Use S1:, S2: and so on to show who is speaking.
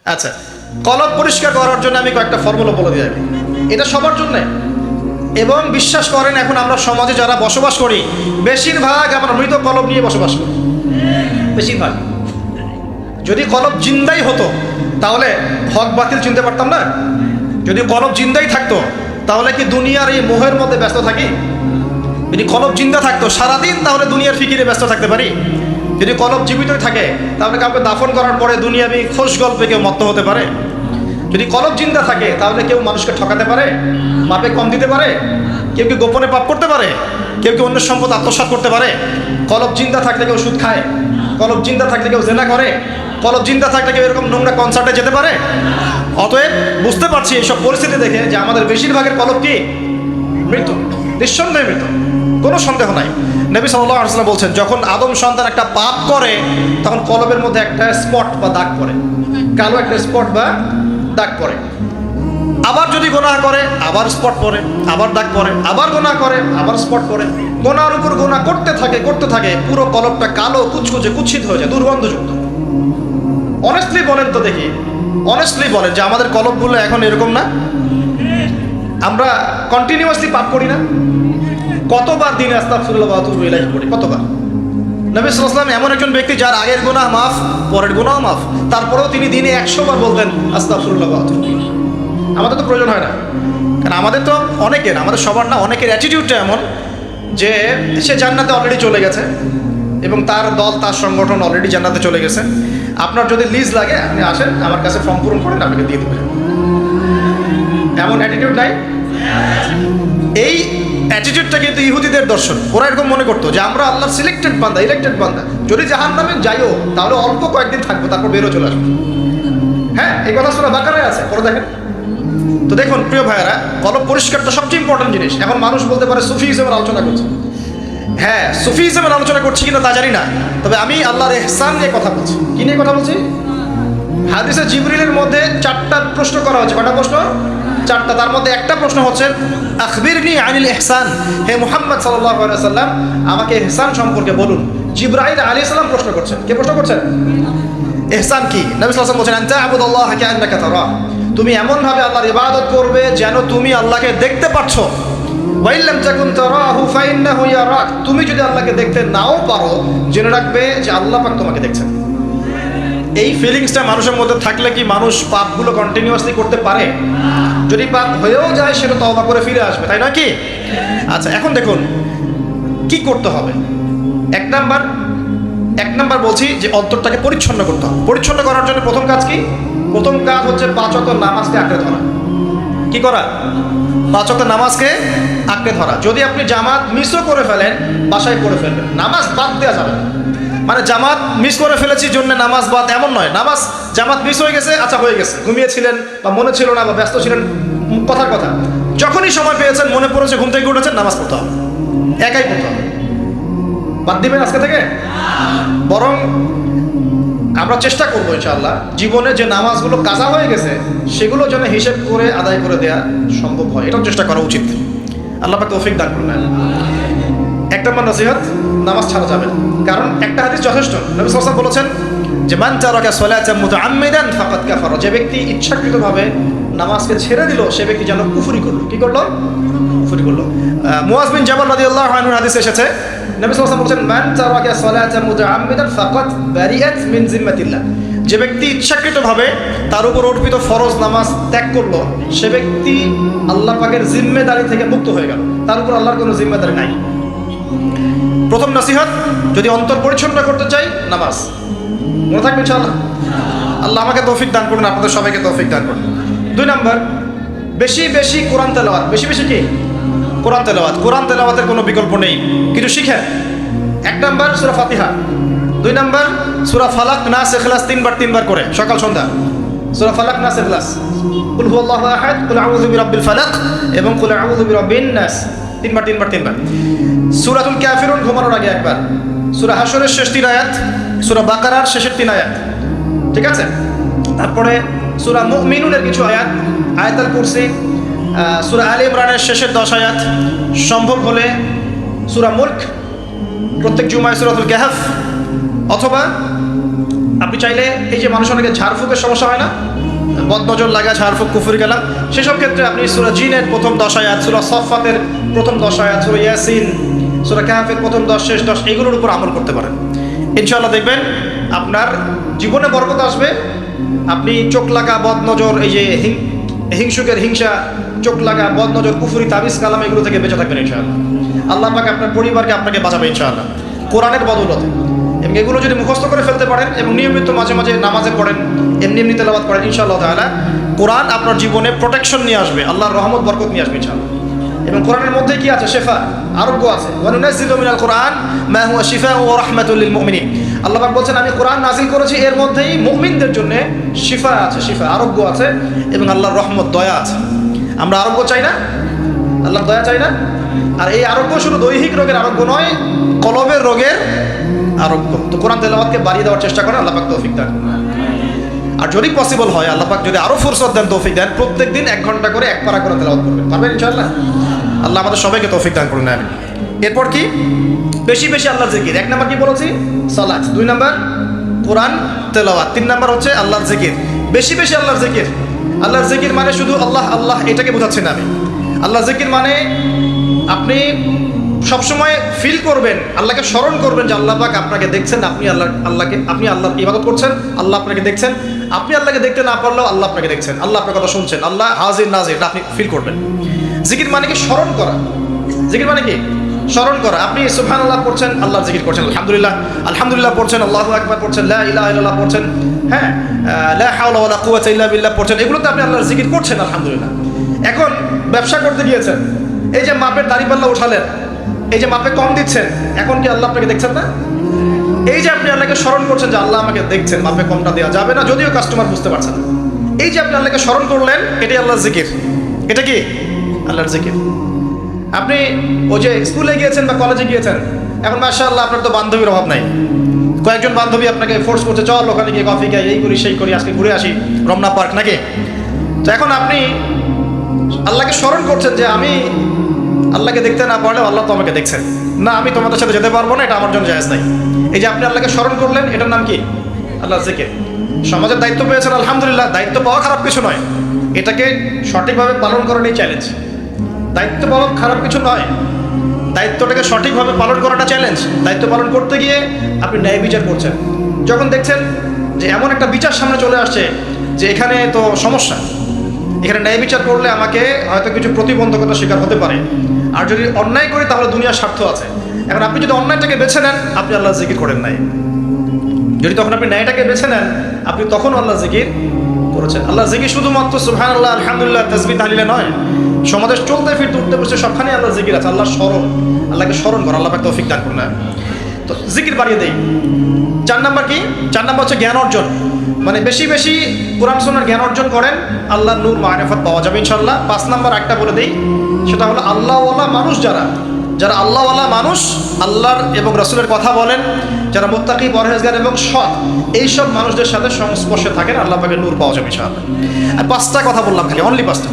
S1: আচ্ছা, কলব পরিষ্কার করার জন্য আমি কয়েকটা ফর্মুলা বলে দিই। এটা সবার জন্য, এবং বিশ্বাস করেন এখন আমরা সমাজে যারা বসবাস করি বেশিরভাগ আমরা মৃত কলব নিয়ে বসবাস করি। বেশিরভাগ। যদি কলব জিন্দাই হতো তাহলে হক বাতিল চিনতে পারতাম না। যদি কলব জিন্দাই থাকতো তাহলে কি দুনিয়ার এই মোহের মধ্যে ব্যস্ত থাকি? যদি কলব জিন্দা থাকতো সারাদিন তাহলে দুনিয়ার ফিকিরে ব্যস্ত থাকতে পারি। যদি কলব জীবিতই থাকে তাহলে কাউকে দাফন করার পরে দুনিয়াবি খোশ গল্পে কেউ মত্ত হতে পারে। যদি কলব জিন্দা থাকে তাহলে কেউ মানুষকে ঠকাতে পারে, মাপে কম দিতে পারে, কেউ কি গোপনে পাপ করতে পারে, কেউ কি অন্যের সম্পদ আত্মসাৎ করতে পারে। কলব জিন্দা থাকলে কেউ সুদ খায়, কলব জিন্দা থাকলে কেউ জেনা করে, কলব জিন্দা থাকলে কেউ এরকম নোংরা কনসার্টে যেতে পারে। অতএব বুঝতে পারছি এইসব পরিস্থিতি দেখে যে আমাদের বেশিরভাগের কলব কি মৃত, নিঃসন্দেহে মৃত, কোনো সন্দেহ নাই। নবী সাল্লাল্লাহু আলাইহি ওয়াসাল্লাম বলছেন যখন আদম সন্তান একটা পাপ করে তখন কলবের মধ্যে একটা স্পট বা দাগ পড়ে, কালো একটা স্পট বা দাগ পড়ে। আবার যদি গুনাহ করে আবার স্পট পড়ে, আবার দাগ পড়ে, আবার গুনাহ করে আবার স্পট পড়ে। গুনাহর উপর গুনাহ করতে থাকে পুরো কলবটা কালো কুচকুচে কুৎসিত হয়ে যায়, দুর্গন্ধযুক্ত। অনেস্টলি বলেন তো দেখি, অনেস্টলি বলেন যে আমাদের কলবগুলো এখন এরকম না? আমরা কন্টিনিউয়াসলি পাপ করি না? কতবার দিনে আস্তাগফিরুল্লাহ ওয়া আতুবু ইলাইহি পড়ি, কতবার? নবী সাল্লাল্লাহু আলাইহি ওয়াসাল্লাম এমন একজন ব্যক্তি যার আগের গুনাহ মাফ, পরের গুনাহ মাফ, তারপরেও তিনি দিনে 100 বার বলতেন আস্তাগফিরুল্লাহ ওয়া আতুবু ইলাইহি। আমাদের তো প্রয়োজন হয় না, কারণ আমাদের তো অনেকের, আমাদের সবার না, অনেকের অ্যাটিটিউডটা এমন যে সে জান্নাতে অলরেডি চলে গেছে এবং তার দল তার সংগঠন অলরেডি জান্নাতে চলে গেছে। আপনার যদি লিজ লাগে আপনি আসেন আমার কাছে, ফর্ম পূরণ করেন, আপনাকে দিয়ে দেবেন। এমন অ্যাটিটিউড নাই? এই অ্যাটিটিউডটা কিন্তু ইহুদিদের দর্শন। ওরা এরকম মনে করতো যে আমরা আল্লাহর সিলেক্টেড বান্দা, ইলেক্টেড বান্দা, যদি জাহান্নামে যাইও তাহলে অল্প কয়েকদিন থাকবো, তারপর বেরো চলে আসবো। হ্যাঁ, এই কথা সূরা বাকারায় আছে, পড়ে দেখেন। তো দেখুন প্রিয় ভাইয়েরা, কলব পরিষ্কারটা সবচেয়ে ইম্পর্টেন্ট জিনিস। এখন মানুষ বলতে পারে সুফিজমের আলোচনা করছে। হ্যাঁ, সুফিজমের আলোচনা করছি কিনা তা জানি না, তবে আমি আল্লাহর ইহসান নিয়ে কথা বলছি। কি নিয়ে কথা বলছি? হাদিসে জিবরিলের মধ্যে 4টা প্রশ্ন করা হচ্ছে। কয়টা প্রশ্ন? 4টা। তার মধ্যে একটা প্রশ্ন হচ্ছে আখবিরনি আনিল ইহসান, হে মুহাম্মদ সাল্লাল্লাহু আলাইহি ওয়াসাল্লাম আমাকে ইহসান সম্পর্কে বলুন। জিবরাইল আলাইহিস সালাম প্রশ্ন করছেন। কে প্রশ্ন করছেন? ইহসান কি? নবী সাল্লাল্লাহু আলাইহি ওয়াসাল্লাম বলেন আনতা আবুদুল্লাহ কাআন্নাকা তারা, তুমি এমনভাবে আল্লাহর ইবাদত করবে যেন তুমি আল্লাহকে দেখতে পাচ্ছ। ওয়া ইল্লাম তাকুন তারাহু ফাইন্নাহু ইয়ারাক, তুমি যদি আল্লাহকে দেখতে নাও পারো জেনে রাখবে যে আল্লাহ পাক তোমাকে দেখছেন। এই ফিলিংসটা মানুষের মধ্যে থাকলে কি মানুষ পাপগুলো কন্টিনিউয়াসলি করতে পারে? যদি পাপ হয়েও যায় সেটা তওবা করে ফিরে আসবে, তাই নয় কি? আচ্ছা, এখন দেখুন কি করতে হবে। এক নাম্বার বলছি যে অন্তরটাকে পরিচ্ছন্ন করতে হবে। পরিচ্ছন্ন করার জন্য প্রথম কাজ কি? প্রথম কাজ হচ্ছে 5 ওয়াক্ত নামাজকে আঁকড়ে ধরা। কি করা? 5 ওয়াক্ত নামাজকে আঁকড়ে ধরা। যদি আপনি জামাত মিসও করে ফেলেন বাসায় পড়ে ফেলবেন, নামাজ বাদ দেওয়া যাবে না। মানে জামাত মিস করে ফেলেছি জন্য নামাজ বাদ এমন নয়। নামাজ জামাত মিস হয়ে গেছে, আচ্ছা হয়ে গেছে, ঘুমিয়েছিলেন বা মনে ছিল না বা ব্যস্ত ছিলেন, কথার কথা, যখনই সময় পেয়েছেন, মনে পড়েছে, ঘুম থেকে উঠেছেন, নামাজ পড়তে হবে, একাই পড়তে হবে। বাদ দিবেন আজকে থেকে? বরং আমরা চেষ্টা করবো ইনশাআল্লাহ জীবনে যে নামাজগুলো কাজা হয়ে গেছে সেগুলো যেন হিসেব করে আদায় করে দেওয়া সম্ভব হয়, এটাও চেষ্টা করা উচিত। আল্লাহ পাক তৌফিক দান করুন। 1 নম্বর নসিহত, নামাজ ছাড়া যাবে না। কারণ একটা হাদিস যথেষ্ট। নবী সাল্লাল্লাহু আলাইহি ওয়াসাল্লাম বলেছেন যে মান তারাকা সালাতান মুতাআম্মিদান ফাকাদ কাফারা, যে ব্যক্তি ইচ্ছাকৃতভাবে নামাজকে ছেড়ে দিল সে ব্যক্তি যেন কুফরি করলো। কি করলো? কুফরি করলো। মুআয বিন জাবাল রাদিয়াল্লাহু আনহুর হাদিসে এসেছে নবী সাল্লাল্লাহু আলাইহি ওয়াসাল্লাম বলেছেন মান তারাকা সালাতান মুতাআম্মিদান ফাকাদ বারিআত মিন জিম্মাতিল্লাহ, যে ব্যক্তি ইচ্ছাকৃতভাবে তার উপর অর্পিত ফরজ নামাজ ত্যাগ করলো সে ব্যক্তি আল্লাহ পাকের জিম্মেদারি থেকে মুক্ত হয়ে গেল, তার উপর আল্লাহর কোনো জিম্মেদারি নাই। প্রথম নসিহত, যদি অন্তর পরিচ্ছন্ন করতে চাই নামাজ। মনে থাকবে ইনশাআল্লাহ। আল্লাহ আমাকে তৌফিক দান করুন, আপনাদের সবাইকে তৌফিক দান করুন। 2 নম্বর, বেশি বেশি কোরআন তেলাওয়াত। বেশি বেশি কি? কোরআন তেলাওয়াত। কোরআন তেলাওয়াতের কোনো বিকল্প নেই, কিছু শিখেন। 1 নম্বর সূরা ফাতিহা, 2 নম্বর সূরা ফালাক নাস ইখলাস 3 বার করে সকাল সন্ধ্যা। সূরা ফালাক নাস ইখলাস, কুল হুয়াল্লাহু আহাদ, কুল আউযু বিরাব্বিল ফালাক এবং কুল আউযু বিরাব্বিন নাস 3 বার। সূরাতুল কাফিরুন ঘুমানোর আগে 1 বার, সূরা হাশরের শেষ 3 আয়াত, সূরা বাকারার শেষের 3 আয়াত, ঠিক আছে? তারপরে সূরা মুমিনুনের কিছু আয়াত, আয়াতুল কুরসি, সূরা আলে ইমরানের শেষের 10 আয়াত, সম্ভব হলে সূরা মুলক, প্রত্যেক জুমায় সূরাতুল কাহফ, অথবা আপনি চাইলে এই যে মানুষ অনেকে ঝাড়ফুঁকের সমস্যা হয় না, বদনজর লাগা, ঝাড়ফুঁক, কুফরি কালাম, সেসব ক্ষেত্রে আপনি সূরা জিনের প্রথম 10 আয়াত, সূরা সফফাতের প্রথম 10 আয়াত, সূরা ইয়াসিন, সূরা কাহফের প্রথম 10 শেষ 10 এগুলোর উপর আমল করতে পারেন। ইনশাআল্লাহ দেখবেন আপনার জীবনে বরকত আসবে। আপনি চোখ লাগা, বদনজর, এই যে হিংসুকের হিংসা, চোখ লাগা, বদনজর, কুফরি, তাবিজ কালাম এগুলো থেকে বেঁচে থাকবেন ইনশাআল্লাহ। আল্লাহ পাক আপনার পরিবারকে আপনাকে বাঁচাবে ইনশাআল্লাহ কোরআনের বদৌলতে। এবং এগুলো যদি মুখস্থ করে ফেলতে পারেন এবং নিয়মিত মাঝে মাঝে নামাজে পড়েন, এমনি তেলাওয়াত করেন, ইনশাআল্লাহ তাআলা কোরআন আপনার জীবনে প্রোটেকশন নিয়ে আসবে, আল্লাহর রহমত বরকত নিয়ে আসবে ইনশাআল্লাহ। এবং কোরআনের মধ্যে কি আছে? শিফা, আরোগ্য আছে। ওয়া নুনাজ্জিলু মিনাল কোরআন মা হুয়া শিফাউ ওয়া রাহমাতুল লিল মুমিনিন। আল্লাহ পাক বলছেন আমি কোরআন নাযিল করেছি, এর মধ্যেই মুমিনদের জন্য শিফা আছে, শিফা আরোগ্য আছে এবং আল্লাহর রহমত, দয়া আছে। আমরা আরোগ্য চাই না? আল্লাহর দয়া চাই না? আর এই আরোগ্য শুধু দৈহিক রোগের আরোগ্য নয়, কলবের রোগের আরোগ্য। তো কোরআন তেলাওয়াতকে বাড়িয়ে দেওয়ার চেষ্টা করেন, আল্লাহ পাক তৌফিক দান করুন। আর যদি পসিবল হয়, আল্লাহ পাক যদি আরো ফুরসত দেন, তৌফিক দেন, প্রত্যেকদিন 1 ঘন্টা করে 1 পারা করে তেলাওয়াত করবেন, পারবেন ইনশাআল্লাহ? আল্লাহ আমাদের সবাইকে তৌফিক দান করুন, আমিন। এরপর কি? বেশি বেশি আল্লাহর জিকির। 1 নাম্বার কি বলেছি? সালাত। 2 নাম্বার কোরআন তেলাওয়াত। 3 নাম্বার হচ্ছে আল্লাহর জিকির। বেশি বেশি আল্লাহর জিকির। আল্লাহর জিকির মানে শুধু আল্লাহ আল্লাহ এটাকে বোঝাচ্ছি না আমি। আল্লাহর জিকির মানে আপনি সবসময় ফিল করবেন, আল্লাহকে স্মরণ করবেন যে আল্লাহ পাক আপনাকে দেখছেন, আপনি আল্লাহর ইবাদত করছেন, আল্লাহ আপনাকে দেখছেন। আপনি আল্লাহকে দেখতে না পারলেও আল্লাহ আপনাকে দেখছেন, আল্লাহ আপনার কথা শুনছেন, আল্লাহ হাজির নাজির, এটা আপনি ফিল করবেন। জিকির মানে কি? স্মরণ করা। জিকির মানে কি? স্মরণ করা। আপনি সুবহানাল্লাহ পড়ছেন, আল্লাহর জিকির করছেন, আলহামদুলিল্লাহ আলহামদুলিল্লাহ পড়ছেন, আল্লাহু আকবার পড়ছেন, লা ইলাহা ইল্লাল্লাহ পড়ছেন, হ্যাঁ, লা হাওলা ওয়ালা কুওয়াতা ইল্লা বিল্লাহ পড়ছেন, এগুলোতে আপনি আল্লাহর জিকির করছেন, আলহামদুলিল্লাহ। এখন ব্যবসা করতে গিয়েছেন, এই যে মাপের দাড়িপাল্লা উঠালেন, এই যে মাপে কম দিচ্ছেন, এখন কি আল্লাহ আপনাকে দেখছেন না? এই যে আপনি আল্লাহকে স্মরণ করছেন যে আল্লাহ আমাকে দেখছেন, মাপে কমটা দেওয়া যাবে না, যদিও কাস্টমার বুঝতে পারছেন না। এই যে আপনি আল্লাহকে স্মরণ করলেন, এটাই আল্লাহর জিকির। এটা কি? আল্লাহর জিকির। আপনি ওই যে স্কুলে গিয়েছেন বা কলেজে গিয়েছেন, এখন মাশাআল্লাহ আপনার তো বান্ধবীর অভাব নাই, কয়েকজন বান্ধবী আপনাকে ফোর্স করছে, চল ওখানে গিয়ে কফি খাই, এই করি সেই করি, আজকে ঘুরে আসি রমনা পার্ক, নাকি? তো এখন আপনি আল্লাহকে স্মরণ করছেন যে আমি আল্লাহকে দেখতে না পারলেও আল্লাহ তো আমাকে দেখছেন, না আমি তোমাদের সাথে যেতে পারবো না, এটা আমার জন্য জায়েজ নাই। এই যে আপনি আল্লাহকে স্মরণ করলেন, এটার নাম কি? আল্লাহর জিকির। সমাজের দায়িত্ব পেয়েছেন, আলহামদুলিল্লাহ, দায়িত্ব পাওয়া খারাপ কিছু নয়, এটাকে সঠিকভাবে পালন করাটাই চ্যালেঞ্জ। দায়িত্ব পাওয়া খারাপ কিছু নয়, দায়িত্বটাকে সঠিকভাবে পালন করাটা চ্যালেঞ্জ। দায়িত্ব পালন করতে গিয়ে আপনি ন্যায় বিচার করছেন, যখন দেখছেন যে এমন একটা বিচার সামনে চলে আসছে যে এখানে তো সমস্যা, এখানে ন্যায় বিচার করলে আমাকে হয়তো কিছু প্রতিবন্ধকতা শিকার হতে পারে, আর যদি অন্যায় করি তাহলে দুনিয়ার স্বার্থ আছে। এখন আপনি যদি অন্যায়টাকে বেছে নেন, আপনি আল্লাহর জিকির করেন নাই। যদি তখন আপনি ন্যায়টাকে বেছে নেন, আপনি তখন আল্লাহর জিকির করেছেন। আল্লাহর জিকির শুধুমাত্র সুবহানাল্লাহ আলহামদুলিল্লাহ তাসবিহ তাহলিলে নয়, সমাজের চলতে ফিরতে উঠতে বসে সবখানে আল্লাহর জিকির আছে। আল্লাহর স্মরণ, আল্লাহকে স্মরণ করা, আল্লাহ পাক তৌফিক দান করুন। তো জিকির বাড়িয়ে দেই। 4 নাম্বার কি? 4 নাম্বার হচ্ছে জ্ঞান অর্জন। মানে বেশি বেশি কোরআন সুন্নাহর জ্ঞান অর্জন করেন, আল্লাহর নূর মারিফাত পাওয়া যাবে ইনশাআল্লাহ। 5 নাম্বার একটা বলে দেই, সেটা হলো আল্লাহওয়ালা মানুষ যারা আল্লাহওয়ালা মানুষ, আল্লাহর এবং রাসূলের কথা বলেন, যারা মুত্তাকি, পরহেজগার এবং সৎ, এইসব মানুষদের সাথে সংস্পর্শে থাকেন, আল্লাহ পাকের নূর পাওয়া যাবে ইনশাআল্লাহ। আর 5টা কথা বললাম খালি, অনলি 5টা।